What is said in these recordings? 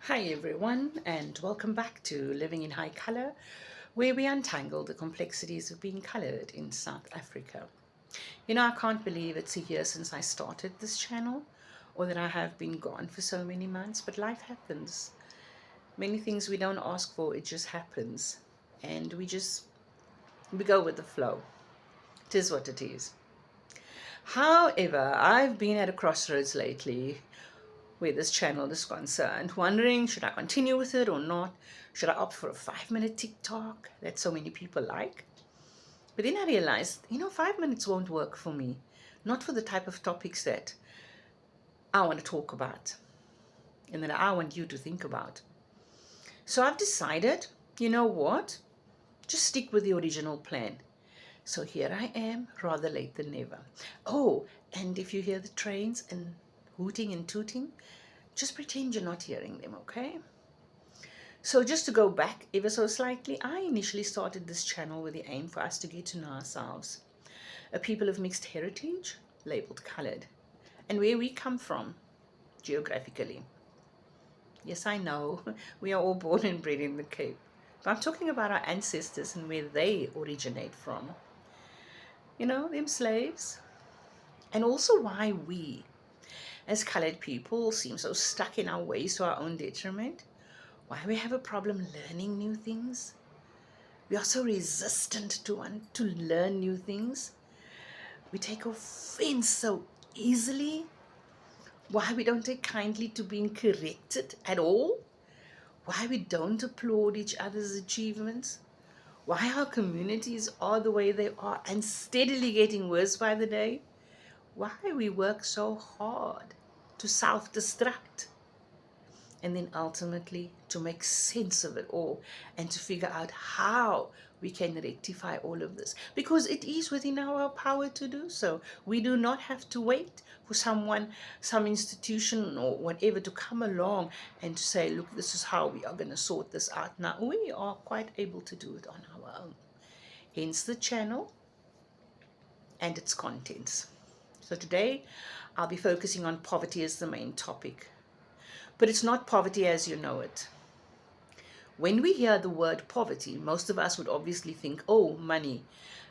Hi everyone, and welcome back to Living in High Color, where we untangle the complexities of being colored in South Africa. I can't believe it's a year since I started this channel, or that I have been gone for so many months, but life happens. Many things we don't ask for, it just happens. And we go with the flow. It is what it is. However, I've been at a crossroads lately where this channel is concerned, wondering should I continue with it or not? Should I opt for a 5 minute TikTok that so many people like? But then I realized, 5 minutes won't work for me, not for the type of topics that I want to talk about and that I want you to think about. So I've decided, you know what? Just stick with the original plan. So here I am, rather late than never. Oh, and if you hear the trains and hooting and tooting, just pretend you're not hearing them, okay? So just to go back ever so slightly, I initially started this channel with the aim for us to get to know ourselves, a people of mixed heritage, labeled colored, and where we come from geographically. Yes, I know, we are all born and bred in the Cape, but I'm talking about our ancestors and where they originate from. Them slaves, and also why we, as colored people, seem so stuck in our ways to our own detriment, why we have a problem learning new things. We are so resistant to want to learn new things. We take offense so easily. Why we don't take kindly to being corrected at all. Why we don't applaud each other's achievements. Why our communities are the way they are and steadily getting worse by the day. Why we work so hard to self-destruct and then ultimately to make sense of it all and to figure out how we can rectify all of this, because it is within our power to do so. We do not have to wait for someone, some institution or whatever to come along and to say, look, this is how we are going to sort this out. Now we are quite able to do it on our own, hence the channel and its contents. So today I'll be focusing on poverty as the main topic, but it's not poverty as you know it. When we hear the word poverty, most of us would obviously think, oh, money,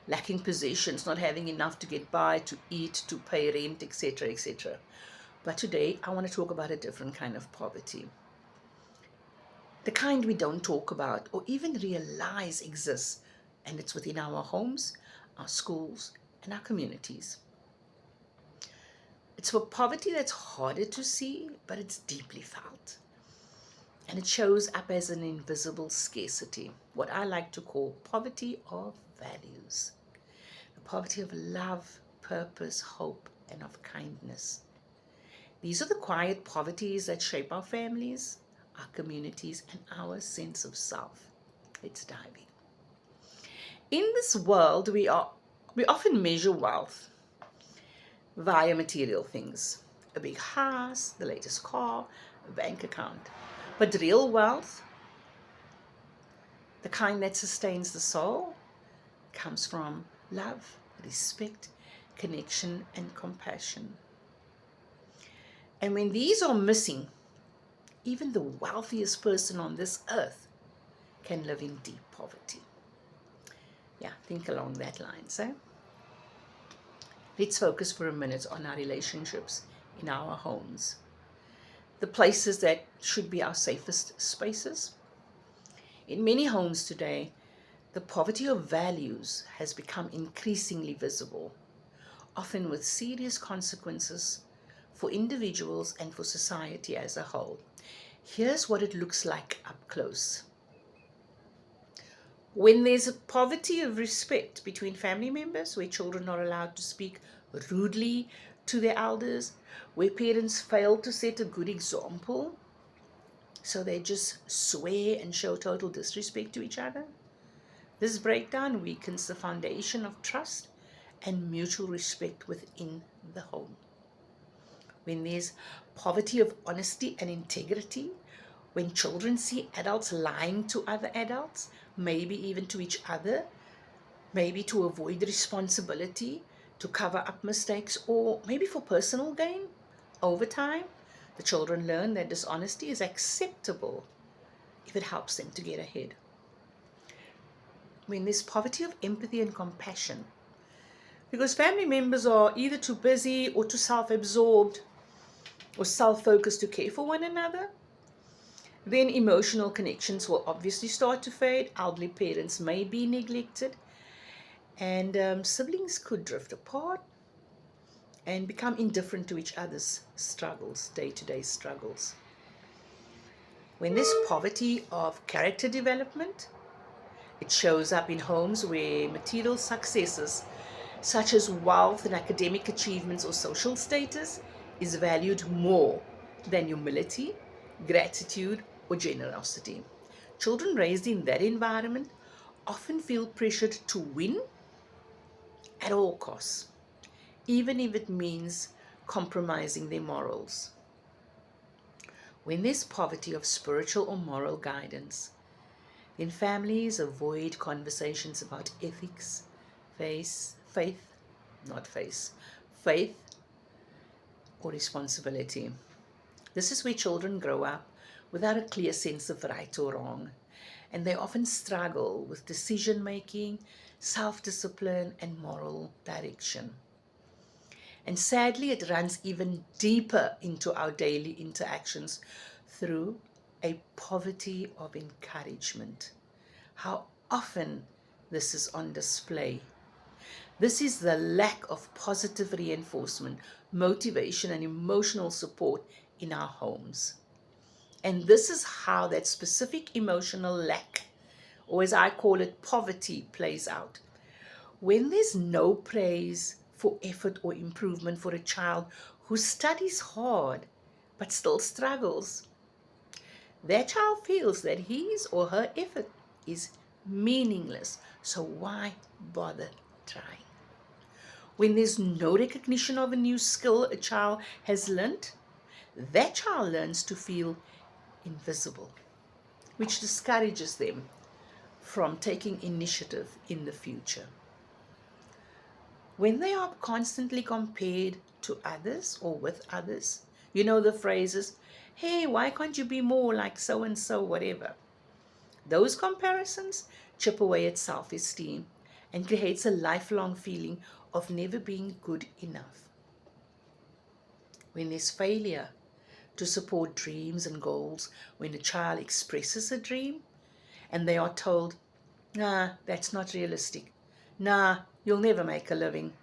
lacking possessions, not having enough to get by, to eat, to pay rent, etc., etc. But today, I want to talk about a different kind of poverty. The kind we don't talk about or even realize exists, and it's within our homes, our schools, and our communities. It's a poverty that's harder to see, but it's deeply felt. And it shows up as an invisible scarcity, what I like to call poverty of values, the poverty of love, purpose, hope, and of kindness. These are the quiet poverties that shape our families, our communities, and our sense of self. Let's dive in. In this world, we often measure wealth via material things, a big house, the latest car, a bank account. But real wealth, the kind that sustains the soul, comes from love, respect, connection, and compassion. And when these are missing, even the wealthiest person on this earth can live in deep poverty. Yeah, think along that line. So let's focus for a minute on our relationships in our homes, the places that should be our safest spaces. In many homes today, the poverty of values has become increasingly visible, often with serious consequences for individuals and for society as a whole. Here's what it looks like up close. When there's a poverty of respect between family members, where children are allowed to speak rudely to their elders, where parents fail to set a good example, so they just swear and show total disrespect to each other, this breakdown weakens the foundation of trust and mutual respect within the home. When there's poverty of honesty and integrity, when children see adults lying to other adults, maybe even to each other, maybe to avoid responsibility, to cover up mistakes, or maybe for personal gain over time, The children learn that dishonesty is acceptable if it helps them to get ahead. When there's poverty of empathy and compassion, because family members are either too busy or too self absorbed or self focused to care for one another, then emotional connections will obviously start to fade. Elderly parents may be neglected, and siblings could drift apart and become indifferent to each other's struggles, day to day struggles. When there's poverty of character development, it shows up in homes where material successes, such as wealth and academic achievements or social status, is valued more than humility, gratitude, or generosity. Children raised in that environment often feel pressured to win at all costs, even if it means compromising their morals. When there's poverty of spiritual or moral guidance, then families avoid conversations about ethics, faith, not face, faith or responsibility. This is where children grow up without a clear sense of right or wrong, and they often struggle with decision making, self discipline, and moral direction. And sadly, it runs even deeper into our daily interactions through a poverty of encouragement. How often this is on display. This is the lack of positive reinforcement, motivation, and emotional support in our homes. And this is how that specific emotional lack, or as I call it, poverty, plays out. When there's no praise for effort or improvement for a child who studies hard but still struggles, that child feels that his or her effort is meaningless. So why bother trying? When there's no recognition of a new skill a child has learnt, that child learns to feel invisible, which discourages them from taking initiative in the future. When they are constantly compared to others or with others, you know the phrases, hey, why can't you be more like so and so, whatever. Those comparisons chip away at self esteem and creates a lifelong feeling of never being good enough. When there's failure to support dreams and goals, when a child expresses a dream and they are told, nah, that's not realistic. Nah, you'll never make a living.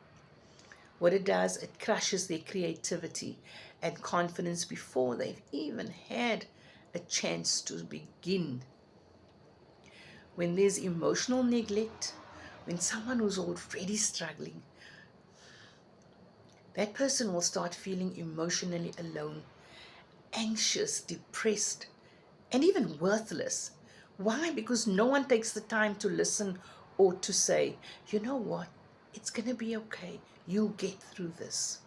What it does, it crushes their creativity and confidence before they've even had a chance to begin. When there's emotional neglect, when someone who's already struggling, that person will start feeling emotionally alone, anxious, depressed, and even worthless. Why? Because no one takes the time to listen or to say, you know what, it's going to be okay. You'll get through this.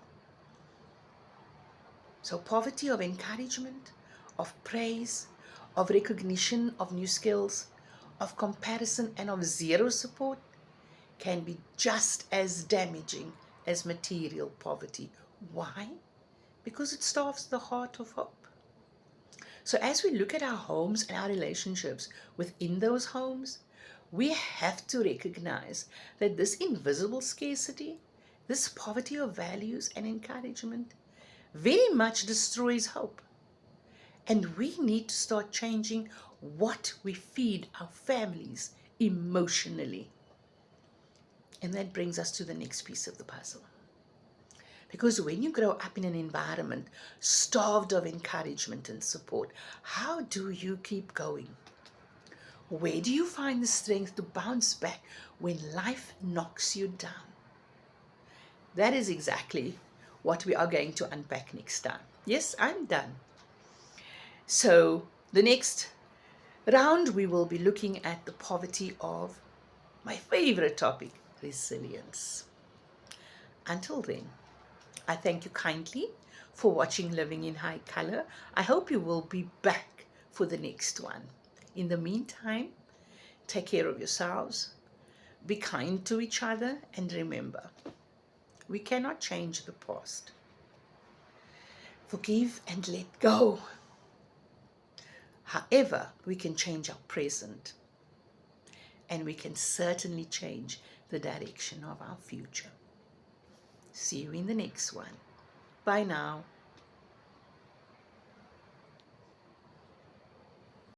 So, poverty of encouragement, of praise, of recognition of new skills, of comparison, and of zero support can be just as damaging as material poverty. Why? Because it starves the heart of hope. So, as we look at our homes and our relationships within those homes, we have to recognize that this invisible scarcity, this poverty of values and encouragement, very much destroys hope. And we need to start changing what we feed our families emotionally. And that brings us to the next piece of the puzzle. Because when you grow up in an environment starved of encouragement and support, how do you keep going? Where do you find the strength to bounce back when life knocks you down? That is exactly what we are going to unpack next time. Yes, I'm done. So, the next round, we will be looking at the poverty of my favorite topic, resilience. Until then, I thank you kindly for watching Living in High Color. I hope you will be back for the next one. In the meantime, take care of yourselves, be kind to each other, and remember, we cannot change the past. Forgive and let go. However, we can change our present, and we can certainly change the direction of our future. See you in the next one. Bye now.